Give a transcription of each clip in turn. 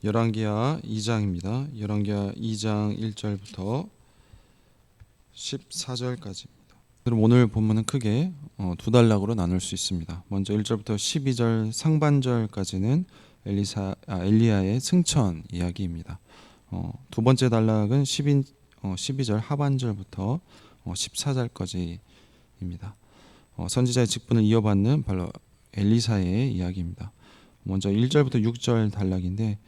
열왕기하 2장입니다. 열왕기하 2장 1절부터 14절까지입니다. 그럼 오늘 본문은 크게 두 단락으로 나눌 수 있습니다. 먼저 1절부터 12절 상반절까지는 엘리야의 승천 이야기입니다. 두 번째 단락은 12절 하반절부터 14절까지입니다. 선지자의 직분을 이어받는 바로 엘리사의 이야기입니다. 먼저 1절부터 6절 단락인데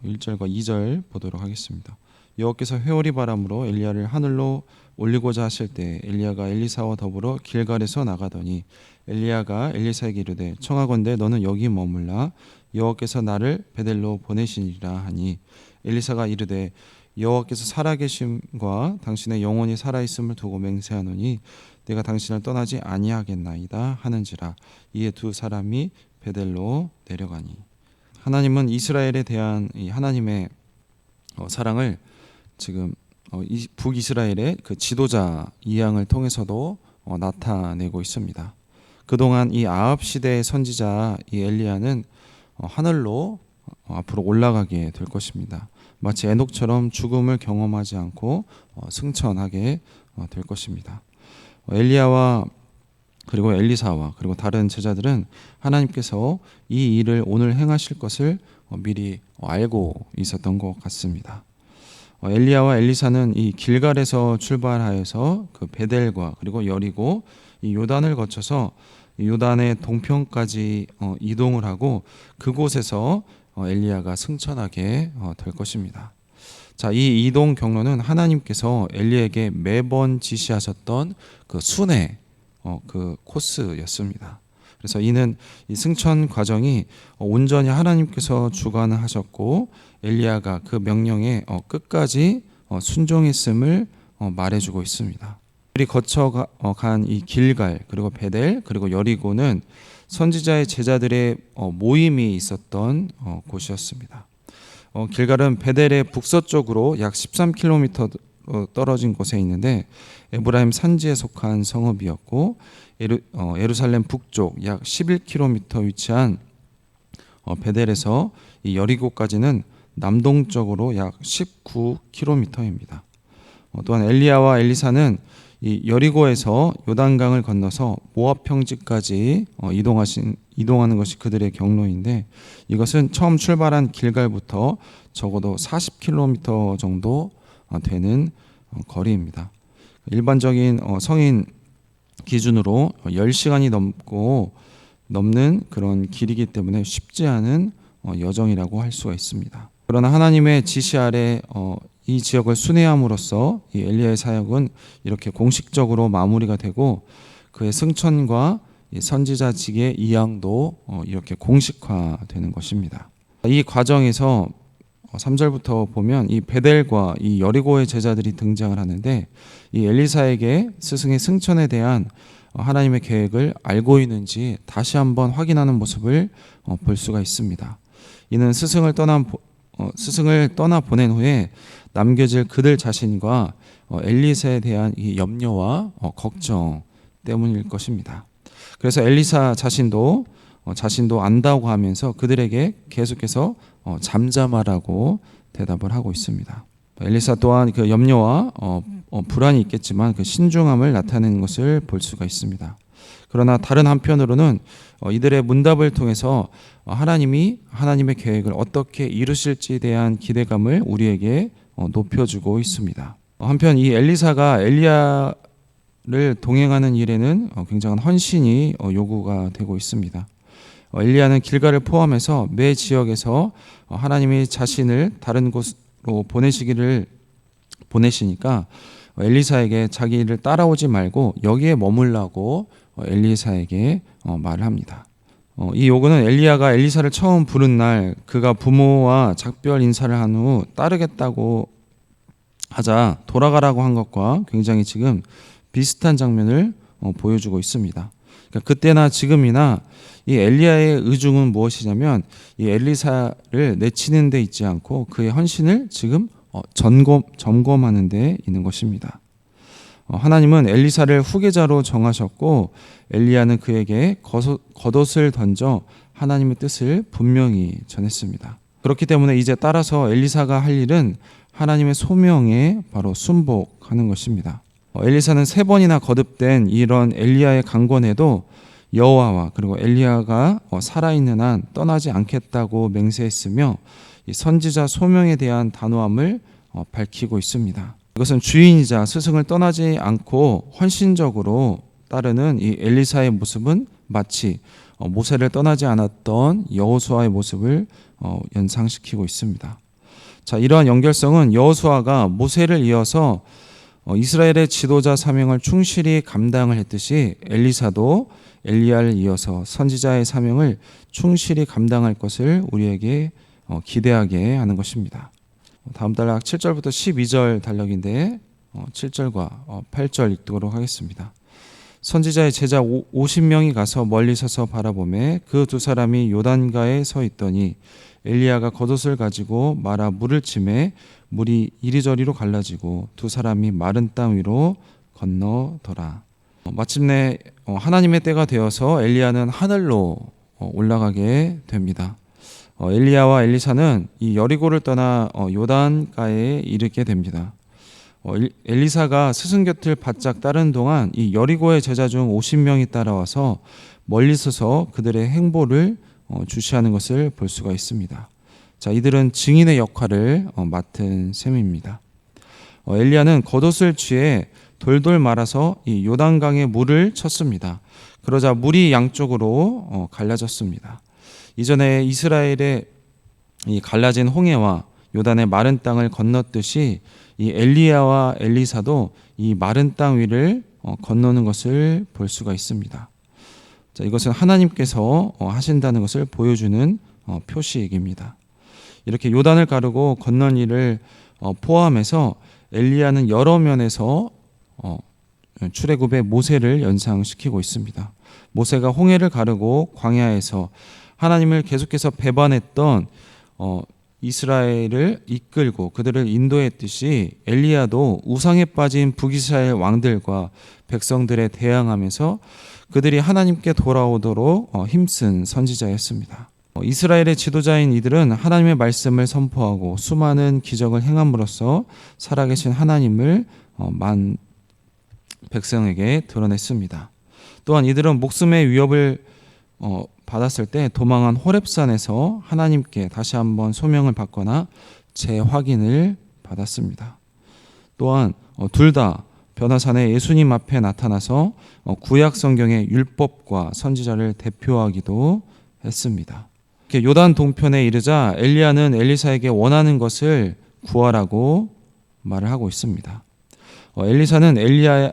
1절과 2절 보도록 하겠습니다. 여호와께서 회오리 바람으로 엘리야를 하늘로 올리고자 하실 때 엘리야가 엘리사와 더불어 길갈에서 나가더니 엘리야가 엘리사에게 이르되 청하건대 너는 여기 머물라 여호와께서 나를 베델로 보내시니라 하니 엘리사가 이르되 여호와께서 살아계심과 당신의 영혼이 살아있음을 두고 맹세하노니 내가 당신을 떠나지 아니하겠나이다 하는지라. 이에 두 사람이 베델로 내려가니. 하나님은 이스라엘에 대한 이 하나님의 사랑을 지금 북이스라엘의 그 지도자 이양을 통해서도 나타내고 있습니다. 그동안 이 아합 시대의 선지자 이 엘리야는 하늘로 앞으로 올라가게 될 것입니다. 마치 에녹처럼 죽음을 경험하지 않고 승천하게 될 것입니다. 엘리야와 그리고 엘리사와 그리고 다른 제자들은 하나님께서 이 일을 오늘 행하실 것을 미리 알고 있었던 것 같습니다. 엘리야와 엘리사는 이 길갈에서 출발하여서 그 베델과 그리고 여리고 이 요단을 거쳐서 요단의 동편까지 이동을 하고 그곳에서 엘리야가 승천하게 될 것입니다. 자, 이 이동 경로는 하나님께서 엘리야에게 매번 지시하셨던 그 순회 그 코스였습니다. 그래서 이는 이 승천 과정이 온전히 하나님께서 주관을 하셨고 엘리야가 그 명령에 끝까지 순종했음을 말해주고 있습니다. 우리 거쳐간 이 길갈 그리고 베델 그리고 여리고는 선지자의 제자들의 모임이 있었던 곳이었습니다. 길갈은 베델의 북서쪽으로 약 13km 떨어진 곳에 있는데 에브라임 산지에 속한 성읍이었고 예루살렘 북쪽 약 11km 위치한 베델에서 이 여리고까지는 남동쪽으로 약 19km입니다. 또한 엘리야와 엘리사는 이 여리고에서 요단강을 건너서 모압 평지까지 이동하는 것이 그들의 경로인데 이것은 처음 출발한 길갈부터 적어도 40km 정도 되는 거리입니다. 일반적인 성인 기준으로 10시간이 넘는 그런 길이기 때문에 쉽지 않은 여정이라고 할 수가 있습니다. 그러나 하나님의 지시 아래 이 지역을 순회함으로써 이 엘리야의 사역은 이렇게 공식적으로 마무리가 되고 그의 승천과 선지자직의 이양도 이렇게 공식화되는 것입니다. 이 과정에서 3절부터 보면 이 베델과 이 여리고의 제자들이 등장을 하는데 이 엘리사에게 스승의 승천에 대한 하나님의 계획을 알고 있는지 다시 한번 확인하는 모습을 볼 수가 있습니다. 이는 스승을 떠나 보낸 후에 남겨질 그들 자신과 엘리사에 대한 이 염려와 걱정 때문일 것입니다. 그래서 엘리사 자신도 안다고 하면서 그들에게 계속해서 잠잠하라고 대답을 하고 있습니다. 엘리사 또한 그 염려와 불안이 있겠지만 그 신중함을 나타내는 것을 볼 수가 있습니다. 그러나 다른 한편으로는 이들의 문답을 통해서 하나님의 계획을 어떻게 이루실지에 대한 기대감을 우리에게 높여주고 있습니다. 한편 이 엘리사가 엘리야를 동행하는 일에는 굉장한 헌신이 요구가 되고 있습니다. 엘리야는 길갈을 포함해서 매 지역에서 하나님이 자신을 다른 곳으로 보내시니까 엘리사에게 자기 일을 따라오지 말고 여기에 머물라고 엘리사에게 말을 합니다. 이 요구는 엘리야가 엘리사를 처음 부른 날 그가 부모와 작별 인사를 한 후 따르겠다고 하자 돌아가라고 한 것과 굉장히 지금 비슷한 장면을 보여주고 있습니다. 그러니까 그때나 지금이나 이 엘리야의 의중은 무엇이냐면 이 엘리사를 내치는 데 있지 않고 그의 헌신을 지금 점검하는 데 있는 것입니다. 하나님은 엘리사를 후계자로 정하셨고 엘리야는 그에게 겉옷을 던져 하나님의 뜻을 분명히 전했습니다. 그렇기 때문에 이제 따라서 엘리사가 할 일은 하나님의 소명에 바로 순복하는 것입니다. 엘리사는 3번이나 거듭된 이런 엘리야의 강권에도 여호와와 그리고 엘리야가 살아있는 한 떠나지 않겠다고 맹세했으며 이 선지자 소명에 대한 단호함을 밝히고 있습니다. 이것은 주인이자 스승을 떠나지 않고 헌신적으로 따르는 이 엘리사의 모습은 마치 모세를 떠나지 않았던 여호수아의 모습을 연상시키고 있습니다. 자, 이러한 연결성은 여호수아가 모세를 이어서 이스라엘의 지도자 사명을 충실히 감당을 했듯이 엘리사도 엘리야를 이어서 선지자의 사명을 충실히 감당할 것을 우리에게 기대하게 하는 것입니다. 다음 단락 7절부터 12절 단락인데 7절과 8절 읽도록 하겠습니다. 선지자의 제자 50명이 가서 멀리 서서 바라보매 그 2사람이 요단가에 서 있더니 엘리야가 겉옷을 가지고 말아 물을 치매 물이 이리저리로 갈라지고 2사람이 마른 땅 위로 건너더라. 마침내 하나님의 때가 되어서 엘리야는 하늘로 올라가게 됩니다. 엘리야와 엘리사는 이 여리고를 떠나 요단가에 이르게 됩니다. 엘리사가 스승 곁을 바짝 따르는 동안 이 여리고의 제자 중 50명이 따라와서 멀리 서서 그들의 행보를 주시하는 것을 볼 수가 있습니다. 자, 이들은 증인의 역할을 맡은 셈입니다. 엘리야는 겉옷을 취해 돌돌 말아서 이 요단강에 물을 쳤습니다. 그러자 물이 양쪽으로 갈라졌습니다. 이전에 이스라엘의 이 갈라진 홍해와 요단의 마른 땅을 건넜듯이 이 엘리야와 엘리사도 이 마른 땅 위를 건너는 것을 볼 수가 있습니다. 자, 이것은 하나님께서 하신다는 것을 보여주는 표시입니다. 이렇게 요단을 가르고 건넌 일을 포함해서 엘리야는 여러 면에서 출애굽의 모세를 연상시키고 있습니다. 모세가 홍해를 가르고 광야에서 하나님을 계속해서 배반했던 이스라엘을 이끌고 그들을 인도했듯이 엘리야도 우상에 빠진 북이스라엘 왕들과 백성들에 대항하면서 그들이 하나님께 돌아오도록 힘쓴 선지자였습니다. 이스라엘의 지도자인 이들은 하나님의 말씀을 선포하고 수많은 기적을 행함으로써 살아계신 하나님을 만 백성에게 드러냈습니다. 또한 이들은 목숨의 위협을 받았을 때 도망한 호렙산에서 하나님께 다시 한번 소명을 받거나 재확인을 받았습니다. 또한 둘 다 변화산의 예수님 앞에 나타나서 구약 성경의 율법과 선지자를 대표하기도 했습니다. 요단 동편에 이르자 엘리야는 엘리사에게 원하는 것을 구하라고 말을 하고 있습니다. 엘리사는 엘리야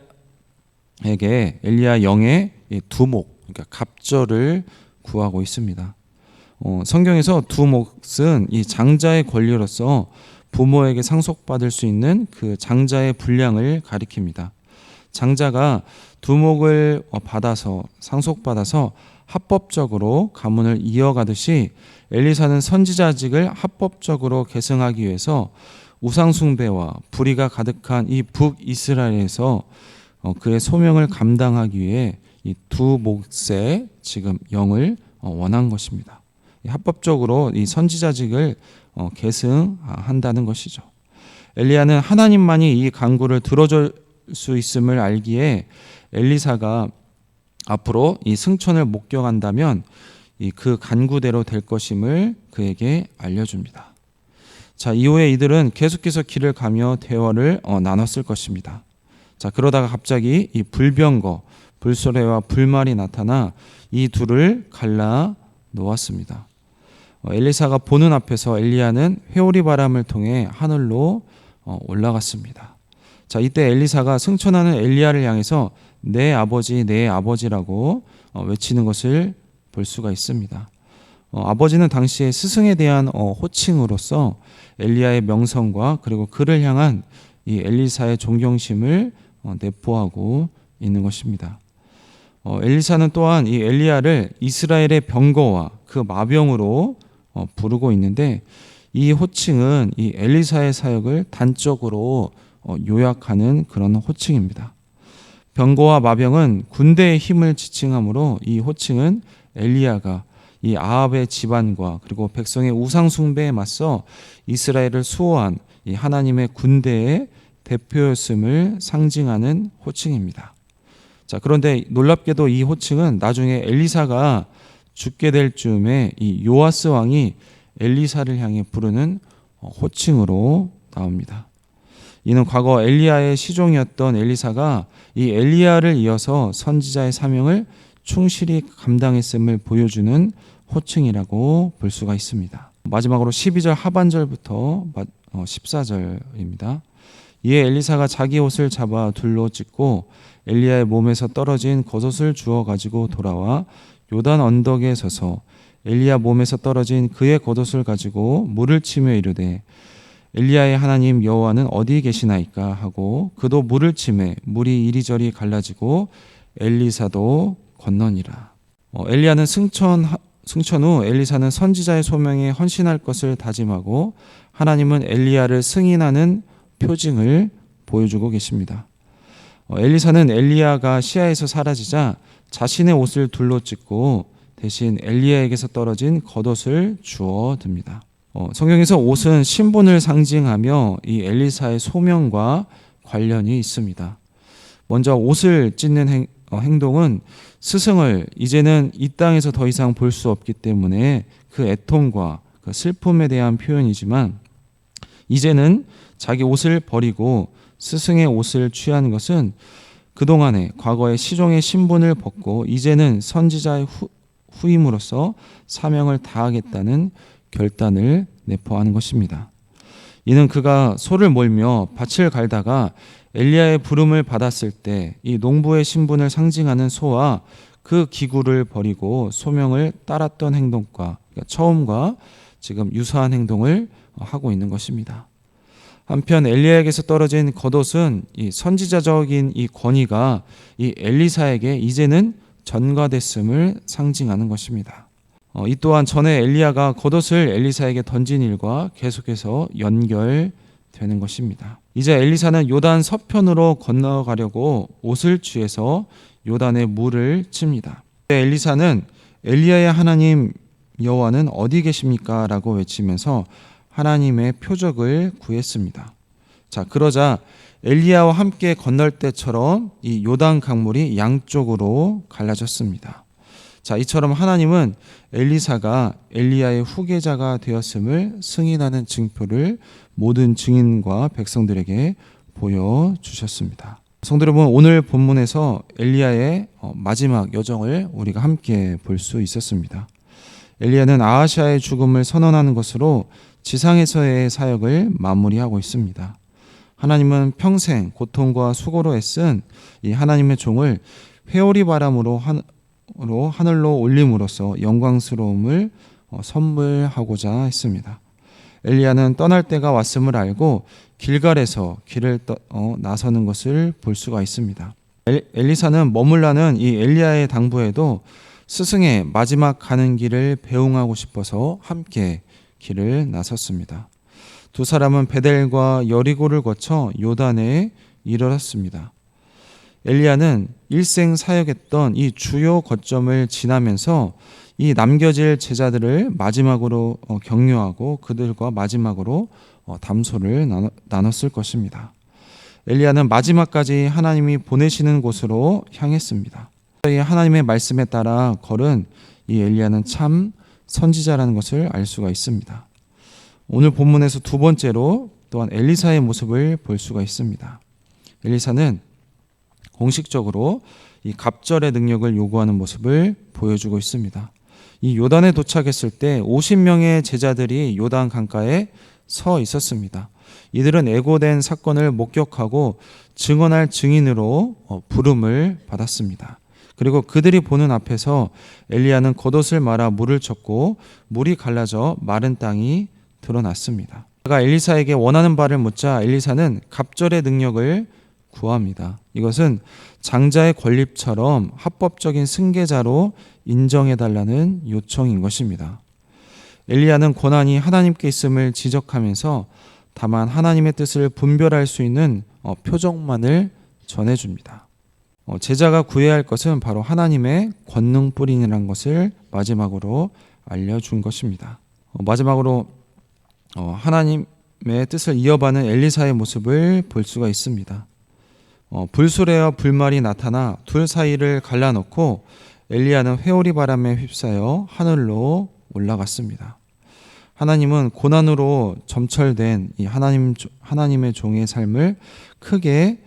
영의 두목, 그러니까 갑절을 구하고 있습니다. 성경에서 두목은 이 장자의 권리로서 부모에게 상속받을 수 있는 그 장자의 분량을 가리킵니다. 장자가 두목을 받아서 상속받아서 합법적으로 가문을 이어가듯이 엘리사는 선지자직을 합법적으로 계승하기 위해서 우상숭배와 불의가 가득한 이 북이스라엘에서 그의 소명을 감당하기 위해 이 두 몫의 지금 영을 원한 것입니다. 합법적으로 이 선지자직을 계승한다는 것이죠. 엘리야는 하나님만이 이 간구를 들어줄 수 있음을 알기에 엘리사가 앞으로 이 승천을 목격한다면 그 간구대로 될 것임을 그에게 알려줍니다. 자, 이후에 이들은 계속해서 길을 가며 대화를 나눴을 것입니다. 자, 그러다가 갑자기 이 불병거, 불소래와 불말이 나타나 이 둘을 갈라 놓았습니다. 엘리사가 보는 앞에서 엘리야는 회오리 바람을 통해 하늘로 올라갔습니다. 자, 이때 엘리사가 승천하는 엘리야를 향해서 내 아버지, 내 아버지라고 외치는 것을 볼 수가 있습니다. 아버지는 당시에 스승에 대한 호칭으로서 엘리야의 명성과 그리고 그를 향한 이 엘리사의 존경심을 내포하고 있는 것입니다. 엘리사는 또한 이 엘리야를 이스라엘의 병거와 그 마병으로 부르고 있는데 이 호칭은 이 엘리사의 사역을 단적으로 요약하는 그런 호칭입니다. 병거와 마병은 군대의 힘을 지칭하므로 이 호칭은 엘리야가 이 아합의 집안과 그리고 백성의 우상 숭배에 맞서 이스라엘을 수호한 이 하나님의 군대의 대표였음을 상징하는 호칭입니다. 자, 그런데 놀랍게도 이 호칭은 나중에 엘리사가 죽게 될 즈음에 이 요아스 왕이 엘리사를 향해 부르는 호칭으로 나옵니다. 이는 과거 엘리야의 시종이었던 엘리사가 이 엘리야를 이어서 선지자의 사명을 충실히 감당했음을 보여주는 호칭이라고 볼 수가 있습니다. 마지막으로 12절 하반절부터 14절입니다. 이에 엘리사가 자기 옷을 잡아 둘로 찢고 엘리야의 몸에서 떨어진 겉옷을 주워 가지고 돌아와 요단 언덕에 서서 엘리야 몸에서 떨어진 그의 겉옷을 가지고 물을 치며 이르되 엘리야의 하나님 여호와는 어디 계시나이까 하고 그도 물을 치매 물이 이리저리 갈라지고 엘리사도 건너니라. 엘리야는 승천 후 엘리사는 선지자의 소명에 헌신할 것을 다짐하고 하나님은 엘리야를 승인하는 표징을 보여주고 계십니다. 엘리사는 엘리야가 시야에서 사라지자 자신의 옷을 둘로 찢고 대신 엘리야에게서 떨어진 겉옷을 주워 듭니다. 성경에서 옷은 신분을 상징하며 이 엘리사의 소명과 관련이 있습니다. 먼저 옷을 찢는 행동은 스승을 이제는 이 땅에서 더 이상 볼 수 없기 때문에 그 애통과 그 슬픔에 대한 표현이지만 이제는 자기 옷을 버리고 스승의 옷을 취한 것은 그동안의 과거의 시종의 신분을 벗고 이제는 선지자의 후임으로서 사명을 다하겠다는 결단을 내포하는 것입니다. 이는 그가 소를 몰며 밭을 갈다가 엘리야의 부름을 받았을 때 이 농부의 신분을 상징하는 소와 그 기구를 버리고 소명을 따랐던 행동과 그러니까 처음과 지금 유사한 행동을 하고 있는 것입니다. 한편 엘리야에게서 떨어진 겉옷은 이 선지자적인 이 권위가 이 엘리사에게 이제는 전가됐음을 상징하는 것입니다. 이 또한 전에 엘리야가 겉옷을 엘리사에게 던진 일과 계속해서 연결되는 것입니다. 이제 엘리사는 요단 서편으로 건너가려고 옷을 취해서 요단에 물을 칩니다. 엘리사는 엘리야의 하나님 여호와는 어디 계십니까? 라고 외치면서 하나님의 표적을 구했습니다. 자, 그러자 엘리야와 함께 건널 때처럼 이 요단 강물이 양쪽으로 갈라졌습니다. 자, 이처럼 하나님은 엘리사가 엘리야의 후계자가 되었음을 승인하는 증표를 모든 증인과 백성들에게 보여주셨습니다. 성도 여러분, 오늘 본문에서 엘리야의 마지막 여정을 우리가 함께 볼 수 있었습니다. 엘리야는 아하시아의 죽음을 선언하는 것으로 지상에서의 사역을 마무리하고 있습니다. 하나님은 평생 고통과 수고로 애쓴 이 하나님의 종을 회오리 바람으로 하늘로 올림으로써 영광스러움을 선물하고자 했습니다. 엘리야는 떠날 때가 왔음을 알고 길갈에서 길을 나서는 것을 볼 수가 있습니다. 엘리사는 머물라는 이 엘리야의 당부에도 스승의 마지막 가는 길을 배웅하고 싶어서 함께 길을 나섰습니다. 두 사람은 베델과 여리고를 거쳐 요단에 이르렀습니다. 엘리야는 일생 사역했던 이 주요 거점을 지나면서 이 남겨질 제자들을 마지막으로 격려하고 그들과 마지막으로 담소를 나눴을 것입니다. 엘리야는 마지막까지 하나님이 보내시는 곳으로 향했습니다. 이 하나님의 말씀에 따라 걸은 이 엘리야는 참 선지자라는 것을 알 수가 있습니다. 오늘 본문에서 두 번째로 또한 엘리사의 모습을 볼 수가 있습니다. 엘리사는 공식적으로 이 갑절의 능력을 요구하는 모습을 보여주고 있습니다. 이 요단에 도착했을 때 50명의 제자들이 요단 강가에 서 있었습니다. 이들은 애고된 사건을 목격하고 증언할 증인으로 부름을 받았습니다. 그리고 그들이 보는 앞에서 엘리야는 겉옷을 말아 물을 쳤고 물이 갈라져 마른 땅이 드러났습니다. 그가 엘리사에게 원하는 바를 묻자 엘리사는 갑절의 능력을 구합니다. 이것은 장자의 건립처럼 합법적인 승계자로 인정해달라는 요청인 것입니다. 엘리야는 고난이 하나님께 있음을 지적하면서 다만 하나님의 뜻을 분별할 수 있는 표적만을 전해줍니다. 제자가 구해야 할 것은 바로 하나님의 권능뿐이라는 것을 마지막으로 알려준 것입니다. 마지막으로 하나님의 뜻을 이어받는 엘리사의 모습을 볼 수가 있습니다. 불수레와 불말이 나타나 둘 사이를 갈라놓고 엘리야는 회오리 바람에 휩싸여 하늘로 올라갔습니다. 하나님은 고난으로 점철된 이 하나님의 종의 삶을 크게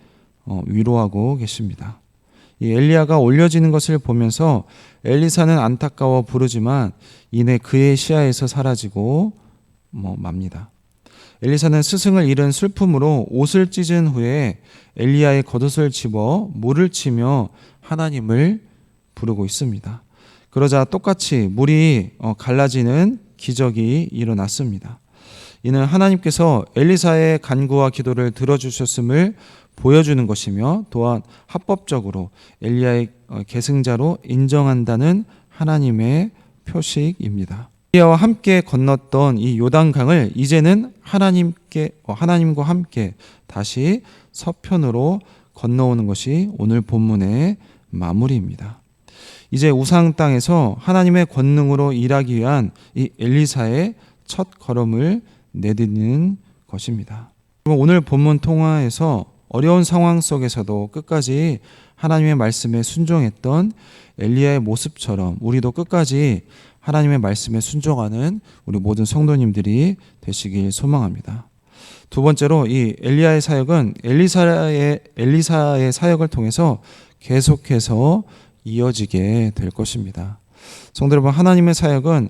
위로하고 계십니다. 이 엘리야가 올려지는 것을 보면서 엘리사는 안타까워 부르지만 이내 그의 시야에서 사라지고 맙니다. 엘리사는 스승을 잃은 슬픔으로 옷을 찢은 후에 엘리야의 겉옷을 집어 물을 치며 하나님을 부르고 있습니다. 그러자 똑같이 물이 갈라지는 기적이 일어났습니다. 이는 하나님께서 엘리사의 간구와 기도를 들어주셨음을 보여주는 것이며 또한 합법적으로 엘리야의 계승자로 인정한다는 하나님의 표식입니다. 엘리야와 함께 건넜던 이 요단강을 이제는 하나님과 함께 다시 서편으로 건너오는 것이 오늘 본문의 마무리입니다. 이제 우상 땅에서 하나님의 권능으로 일하기 위한 이 엘리사의 첫 걸음을 내딛는 것입니다. 오늘 본문 통화에서 어려운 상황 속에서도 끝까지 하나님의 말씀에 순종했던 엘리야의 모습처럼 우리도 끝까지 하나님의 말씀에 순종하는 우리 모든 성도님들이 되시길 소망합니다. 두 번째로 이 엘리야의 사역은 엘리사의 사역을 통해서 계속해서 이어지게 될 것입니다. 성도 여러분, 하나님의 사역은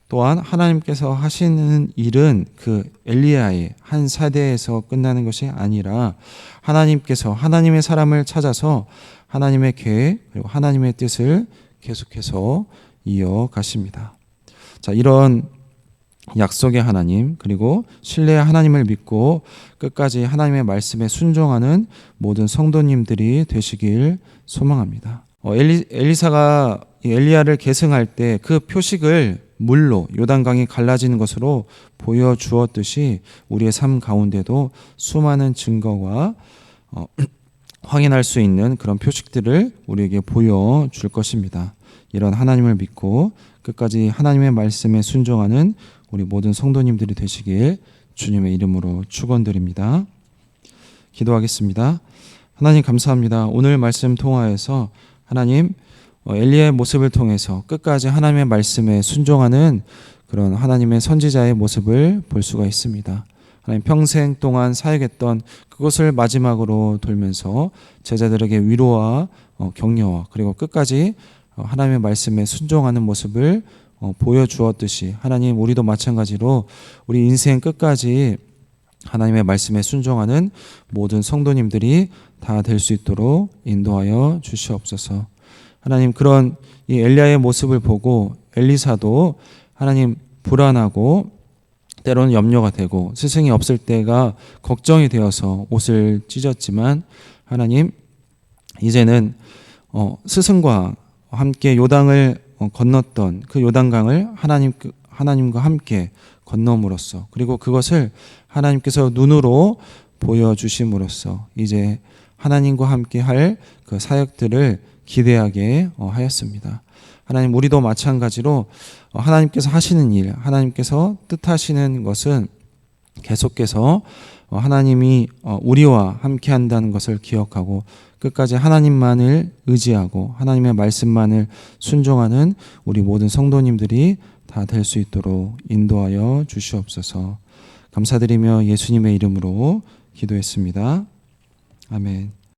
또한 하나님께서 하시는 일은 그 엘리야의 한 세대에서 끝나는 것이 아니라 하나님께서 하나님의 사람을 찾아서 하나님의 계획 그리고 하나님의 뜻을 계속해서 이어가십니다. 자, 이런 약속의 하나님 그리고 신뢰의 하나님을 믿고 끝까지 하나님의 말씀에 순종하는 모든 성도님들이 되시길 소망합니다. 엘리사가 엘리야를 계승할 때 그 표식을 물로 요단강이 갈라지는 것으로 보여주었듯이 우리의 삶 가운데도 수많은 증거와 확인할 수 있는 그런 표식들을 우리에게 보여줄 것입니다. 이런 하나님을 믿고 끝까지 하나님의 말씀에 순종하는 우리 모든 성도님들이 되시길 주님의 이름으로 축원드립니다. 기도하겠습니다. 하나님 감사합니다. 오늘 말씀 통하여서 하나님 엘리야의 모습을 통해서 끝까지 하나님의 말씀에 순종하는 그런 하나님의 선지자의 모습을 볼 수가 있습니다. 하나님 평생 동안 사역했던 그것을 마지막으로 돌면서 제자들에게 위로와 격려와 그리고 끝까지 하나님의 말씀에 순종하는 모습을 보여주었듯이 하나님 우리도 마찬가지로 우리 인생 끝까지 하나님의 말씀에 순종하는 모든 성도님들이 다 될 수 있도록 인도하여 주시옵소서. 하나님 그런 이 엘리야의 모습을 보고 엘리사도 하나님 불안하고 때로는 염려가 되고 스승이 없을 때가 걱정이 되어서 옷을 찢었지만 하나님 이제는 스승과 함께 요단을 건넜던 그 요단강을 하나님과 함께 건너므로써 그리고 그것을 하나님께서 눈으로 보여주심으로써 이제 하나님과 함께 할 그 사역들을 기대하게 하였습니다. 하나님 우리도 마찬가지로 하나님께서 하시는 일, 하나님께서 뜻하시는 것은 계속해서 하나님이 우리와 함께 한다는 것을 기억하고 끝까지 하나님만을 의지하고 하나님의 말씀만을 순종하는 우리 모든 성도님들이 다 될 수 있도록 인도하여 주시옵소서. 감사드리며 예수님의 이름으로 기도했습니다. 아멘.